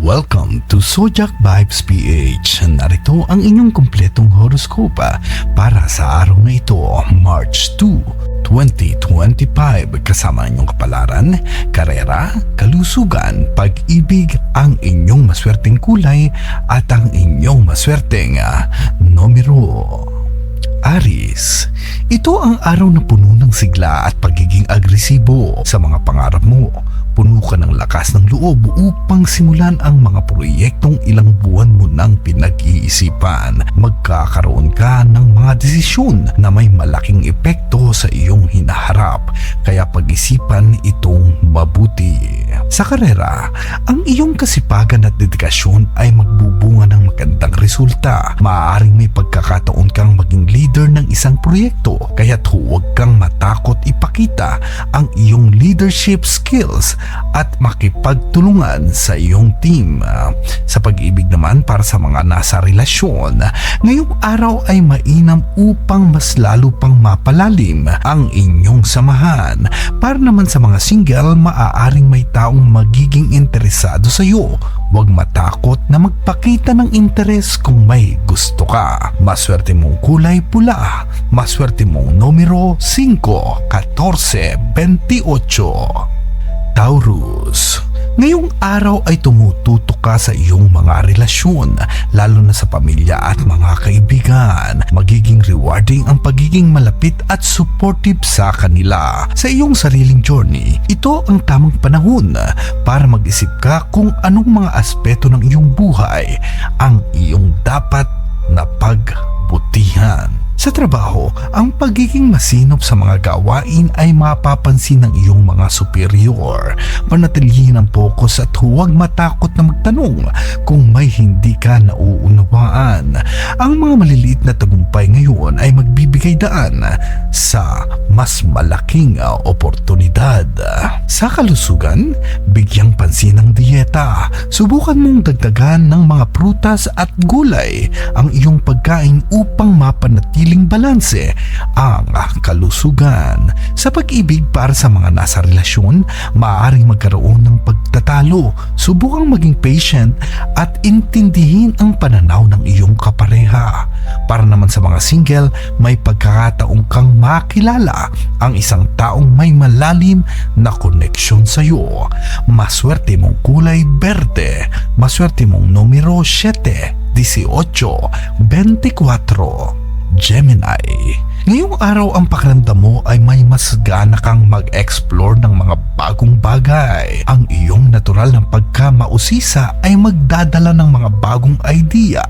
Welcome to Zodiac Vibes PH. Narito ang inyong kumpletong horoscope para sa araw na ito, March 2, 2025. Kasama ang inyong kapalaran, karera, kalusugan, pag-ibig, ang inyong maswerteng kulay at ang inyong maswerteng numero. Aries, ito ang araw na puno ng sigla at pagiging agresibo sa mga pangarap mo. Puno ka ng lakas ng loob upang simulan ang mga proyektong ilang buwan mo nang pinag-iisipan. Magkakaroon ka ng mga desisyon na may malaking epekto sa iyong hinaharap, kaya pag-isipan itong mabuti. Sa karera, ang iyong kasipagan at dedikasyon ay magbubunga ng magandang resulta. Maaaring may pagkakataon kang maging leader ng isang proyekto, kaya't huwag kang matakot ipakita ang iyong leadership skills at makipagtulungan sa iyong team. Sa pag-ibig naman, para sa mga nasa relasyon, ngayong araw ay mainam upang mas lalo pang mapalalim ang inyong samahan. Para naman sa mga single, maaaring may taong magiging interesado sa iyo. Huwag matakot na magpakita ng interes kung may gusto ka. Maswerte mong kulay pula. Maswerte mong numero 5, 14, 28. Taurus, ngayong araw ay tumututok ka sa iyong mga relasyon, lalo na sa pamilya at mga kaibigan. Magiging rewarding ang pagiging malapit at supportive sa kanila. Sa iyong sariling journey, ito ang tamang panahon para mag-isip ka kung anong mga aspeto ng iyong buhay ang iyong dapat na pagbutihan. Sa trabaho, ang pagiging masinop sa mga gawain ay mapapansin ng iyong mga superior. Panatilihin ang focus at huwag matakot na magtanong kung may hindi ka nauunawaan. Ang mga maliliit na tagumpay ngayon ay magbibigay daan sa mas malaking oportunidad. Sa kalusugan, bigyang pansin ang dieta. Subukan mong dagdagan ng mga prutas at gulay ang iyong pagkain upang mapanatili balanse ang kalusugan. Sa pag-ibig, para sa mga nasa relasyon, maaaring magkaroon ng pagtatalo. Subukang maging patient at intindihin ang pananaw ng iyong kapareha. Para naman sa mga single, may pagkakataong kang makilala ang isang taong may malalim na koneksyon sa iyo. Maswerte mong kulay berde. Maswerte mong numero 7, 18, 24. Gemini, ngayong araw ang pakiramdam mo ay may mas gana kang mag-explore ng mga bagong bagay. Ang iyong natural na pagkamausisa ay magdadala ng mga bagong idea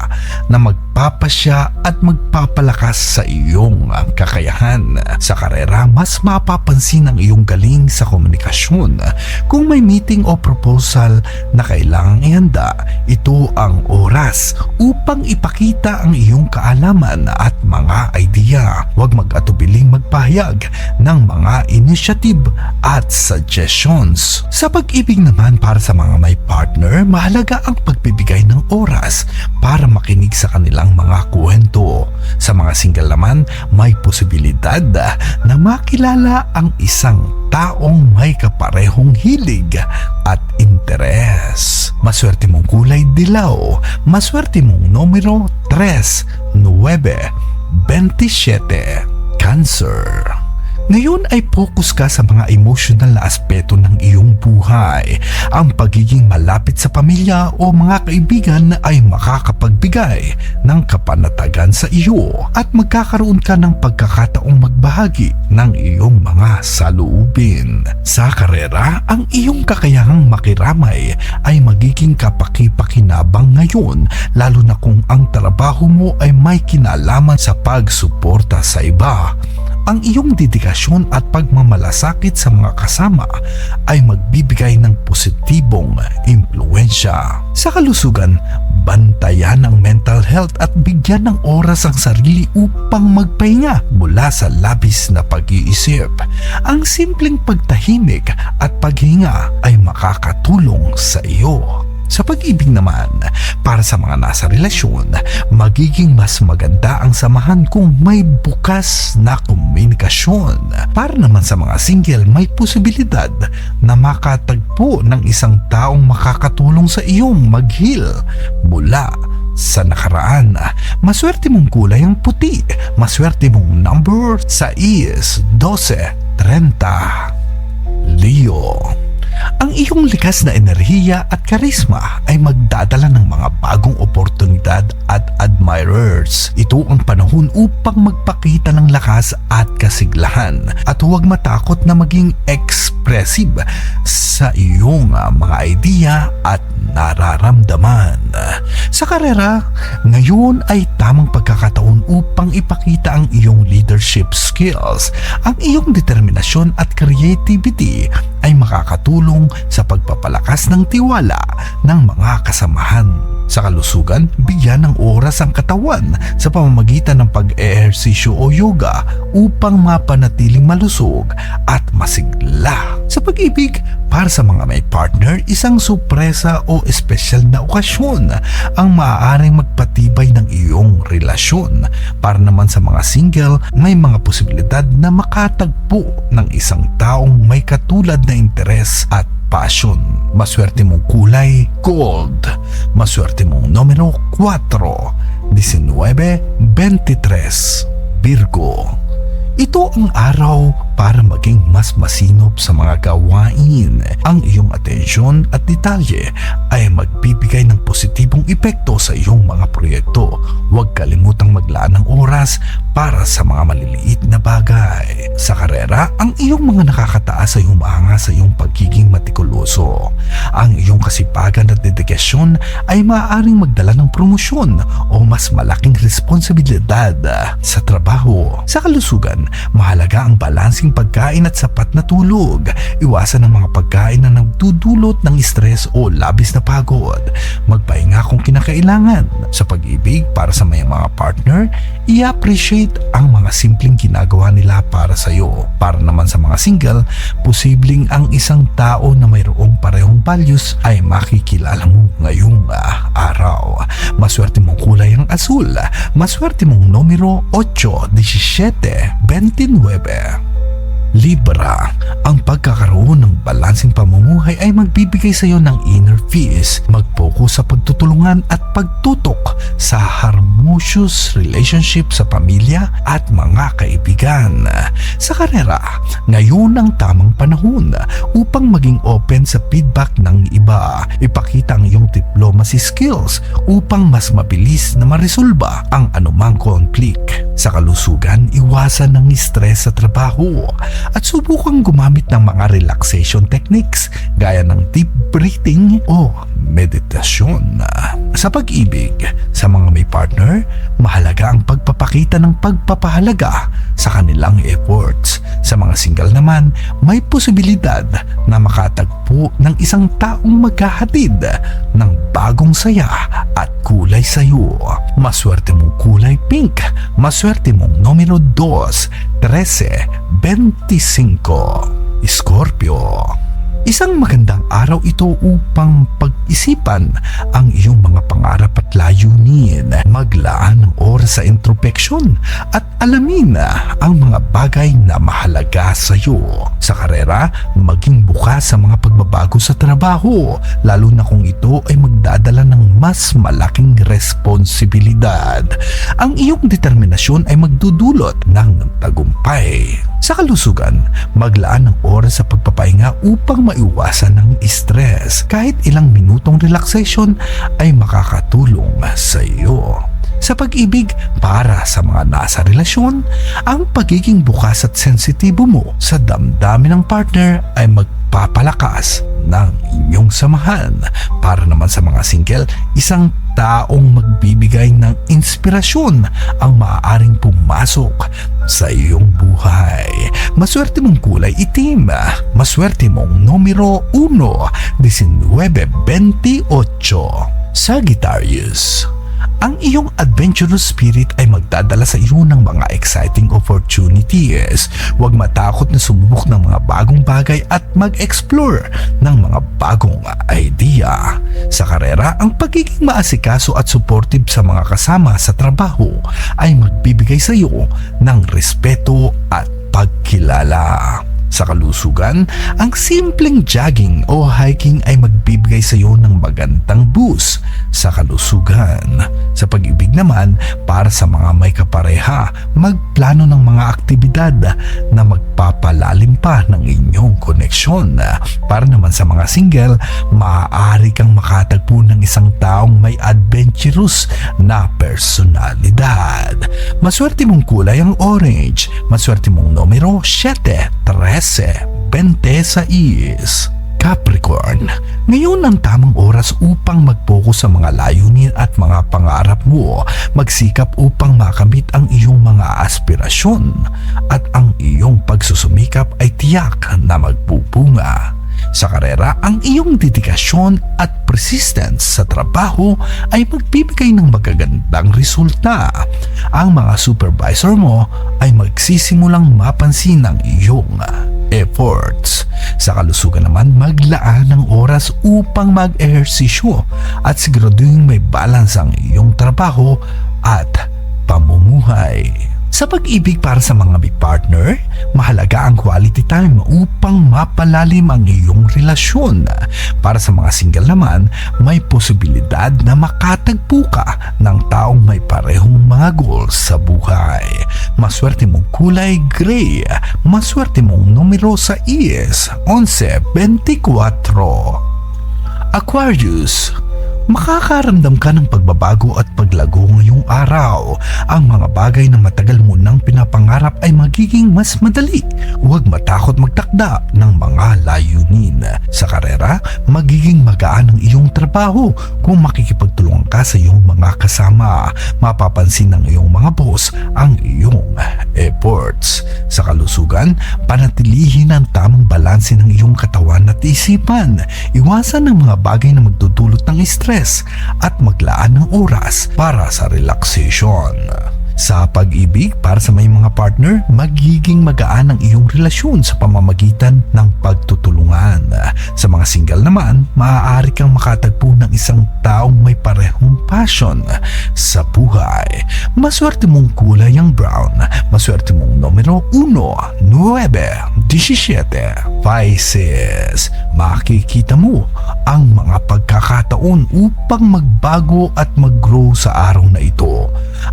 na magpapasya at magpapalakas sa iyong kakayahan. Sa karera, mas mapapansin ang iyong galing sa komunikasyon. Kung may meeting o proposal na kailangang ihanda, ito ang oras upang ipakita ang iyong kaalaman at mga idea. Huwag mag-atubiling magpahayag ng mga initiative at suggestions. Sa pag-ibig naman, para sa mga may partner, mahalaga ang pagbibigay ng oras para makinig sa kanilang mga kwento. Sa mga single naman, may posibilidad na makilala ang isang taong may kaparehong hilig at interes. Maswerte mong kulay dilaw. Maswerte mong numero 3, 9, 27. Cancer, ngayon ay focus ka sa mga emotional na aspeto ng iyong buhay. Ang pagiging malapit sa pamilya o mga kaibigan ay makakapagbigay ng kapanatagan sa iyo at magkakaroon ka ng pagkakataong magbahagi ng iyong mga saloobin. Sa karera, ang iyong kakayahang makiramay ay magiging kapaki-pakinabang ngayon, lalo na kung ang trabaho mo ay may kinalaman sa pagsuporta sa iba. Ang iyong dedikasyon at pagmamalasakit sa mga kasama ay magbibigay ng positibong impluensya. Sa kalusugan, bantayan ang mental health at bigyan ng oras ang sarili upang magpahinga mula sa labis na pag-iisip. Ang simpleng pagtahimik at paghinga ay makakatulong sa iyo. Sa pag-ibig naman, para sa mga nasa relasyon, magiging mas maganda ang samahan kung may bukas na komunikasyon. Para naman sa mga single, may posibilidad na makatagpo ng isang taong makakatulong sa iyong mag-heal mula sa nakaraan. Maswerte mong kulay ang puti. Maswerte mong number sa is 12, 30. Leo. Ang iyong likas na enerhiya at karisma ay magdadala ng mga bagong oportunidad at admirers. Ito ang panahon upang magpakita ng lakas at kasiglahan at huwag matakot na maging expressive sa iyong mga idea at nararamdaman. Sa karera, ngayon ay tamang pagkakataon upang ipakita ang iyong leadership skills. Ang iyong determinasyon at creativity ay makakatulong sa pagpapalakas ng tiwala ng mga kasamahan. Sa kalusugan, bigyan ng oras ang katawan sa pamamagitan ng pag-ehersisyo o yoga upang mapanatiling malusog at masigla. Sa pag-ibig, para sa mga may partner, isang sorpresa o espesyal na okasyon ang maaaring magpatibay ng iyong relasyon. Para naman sa mga single, may mga posibilidad na makatagpo ng isang taong may katulad na interes at passion. Maswerte mong kulay, gold. Maswerte mong numero 4, 19, 23, Virgo. Ito ang araw para maging mas masinop sa mga gawain. Ang iyong atensyon at detalye ay magbibigay ng positibong epekto sa iyong mga proyekto. Huwag kalimutang maglaan ng oras para sa mga maliliit na bagay. Sa karera, ang iyong mga nakakataas ay humahanga sa iyong pagiging matikuloso. Ang iyong kasipagan at dedikasyon ay maaaring magdala ng promosyon o mas malaking responsibilidad sa trabaho. Sa kalusugan, mahalaga ang balansing pagkain at sapat na tulog. Iwasan ang mga pagkain na nagdudulot ng stress o labis na pagod. Magpahinga kung kinakailangan. Sa pag-ibig, para sa may mga partner, i-appreciate ang mga simpleng ginagawa nila para sa iyo. Para naman sa mga single, posibleng ang isang tao na mayroong parehong values ay makikilala mo ngayong araw. Maswerte mong kulay ang asul. Maswerte mong numero 8, 17, 29. Libra, ang pagkakaroon ng balansing pamumuhay ay magbibigay sa iyo ng inner peace. Mag-focus sa pagtutulungan at pagtutok sa harmonious relationship sa pamilya at mga kaibigan. Sa karera, ngayon ang tamang panahon upang maging open sa feedback ng iba. Ipakita ang iyong diplomacy skills upang mas mabilis na maresolba ang anumang conflict. Sa kalusugan, iwasan ng stress sa trabaho at subukang gumamit ng mga relaxation techniques gaya ng deep breathing o meditasyon. Sa pag-ibig, sa mga may partner, mahalaga ang pagpapakita ng pagpapahalaga sa kanilang efforts. Sa mga single naman, may posibilidad na makatagpo ng isang taong maghahatid ng bagong saya at kulay sa iyo. Maswerte mong kulay pink. Maswerte mong numero 2, 13, 25, Scorpio. Isang magandang araw ito upang pag-isipan ang iyong mga pangarap at layunin. Maglaan ng oras sa introspeksyon at alamin ang mga bagay na mahalaga sa iyo. Sa karera, maging bukas sa mga pagbabago sa trabaho, lalo na kung ito ay magdadala ng mas malaking responsibilidad. Ang iyong determinasyon ay magdudulot ng tagumpay. Sa kalusugan, maglaan ng oras sa pagpapahinga upang maiwasan ng stress. Kahit ilang minutong relaxation ay makakatulong sa iyo. Sa pag-ibig, para sa mga nasa relasyon, ang pagiging bukas at sensitibo mo sa damdamin ng partner ay magpapalakas ng inyong samahan. Para naman sa mga single, isang taong magbibigay ng inspirasyon ang maaaring pumasok sa iyong buhay. Maswerte mong kulay itim. Maswerte mong numero 1, 19, 28, Sagittarius. Ang iyong adventurous spirit ay magdadala sa iyo ng mga exciting opportunities. Huwag matakot na sumubok ng mga bagong bagay at mag-explore ng mga bagong idea. Sa karera, ang pagiging maasikaso at supportive sa mga kasama sa trabaho ay magbibigay sa iyo ng respeto at pagkilala. Sa kalusugan, ang simpleng jogging o hiking ay magbibigay sa iyo ng magandang boost sa kalusugan. Sa pag-ibig naman, para sa mga may kapareha, magplano ng mga aktibidad na magpapalalim pa ng inyong koneksyon. Para naman sa mga single, maaari kang makatagpo ng isang taong may adventurous na personalidad. Maswerte mong kulay ang orange. Maswerte mong numero 7, 13, 26. Capricorn, ngayon ang tamang oras upang mag-focus sa mga layunin at mga pangarap mo. Magsikap upang makamit ang iyong mga aspirasyon at ang iyong pagsusumikap ay tiyak na magbubunga. Sa karera, ang iyong dedikasyon at persistence sa trabaho ay magbibigay ng magagandang resulta. Ang mga supervisor mo ay magsisimulang mapansin ang iyong efforts. Sa kalusugan naman, maglaan ng oras upang mag-ehersisyo at siguraduhin may balance ang iyong trabaho at pamumuhay. Sa pag-ibig, para sa mga may partner, mahalaga ang quality time upang mapalalim ang iyong relasyon. Para sa mga single naman, may posibilidad na makatagpo ka ng taong may parehong mga goals sa buhay. Maswerte mong kulay gray. Maswerte mong numero 6, 11, 24. Aquarius, makakaramdam ka ng pagbabago at paglago ngayong araw. Ang mga bagay na matagal mo nang pinapangarap ay magiging mas madali. Huwag matakot magtakda ng mga layunin. Sa karera, magiging magaan ang iyong trabaho kung makikipagtulungan ka sa iyong mga kasama. Mapapansin ng iyong mga boss ang iyong efforts. Sa kalusugan, panatilihin ang tamang balanse ng iyong katawan at isipan. Iwasan ang mga bagay na magdudulot ng stress at maglaan ng oras para sa relaxation. Sa pag-ibig, para sa may mga partner, magiging magaan ang iyong relasyon sa pamamagitan ng pagtutulungan. Sa mga single naman, maaari kang makatagpo ng isang taong may parehong passion sa buhay. Maswerte mong kulay ang brown. Maswerte mong numero 1, 9, 17. Pisces, makikita mo ang mga pagkakataon upang magbago at mag-grow sa araw na ito.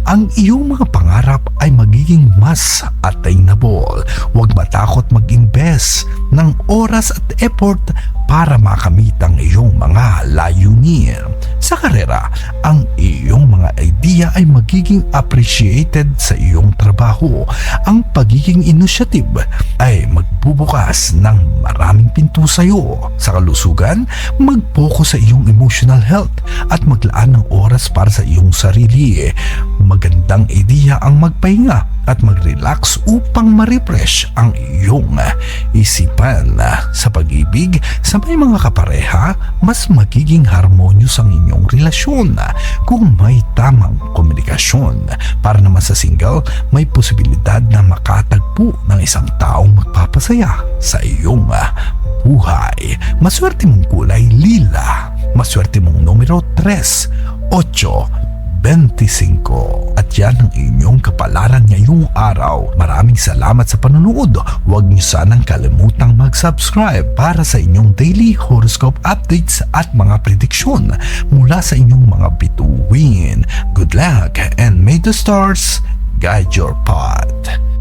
Ang iyong mga pangarap ay magiging mas attainable. Huwag matakot mag-invest ng oras at effort para makamit ang iyong mga layunin. Sa karera, ang iyong mga idea ay magiging appreciated sa iyong trabaho. Ang pagiging initiative ay magbubukas ng maraming pinto sa iyo. Sa kalusugan, mag-focus sa iyong emotional health at maglaan ng oras para sa iyong sarili. Magandang idea ang magpahinga at mag-relax upang ma-refresh ang iyong isipan. Sa pag-ibig, sa may mga kapareha, mas magiging harmonious ang inyong relasyon kung may tamang komunikasyon. Para naman sa single, may posibilidad na makatagpo ng isang taong magpapasaya sa iyong buhay. Maswerte mong kulay lila. Maswerte mong numero 3, 8, 25. At yan ang inyong kapalaran ngayong araw. Maraming salamat sa panonood. Huwag niyo sanang kalimutang mag-subscribe para sa inyong daily horoscope updates at mga prediksyon mula sa inyong mga bituin. Good luck and may the stars guide your path.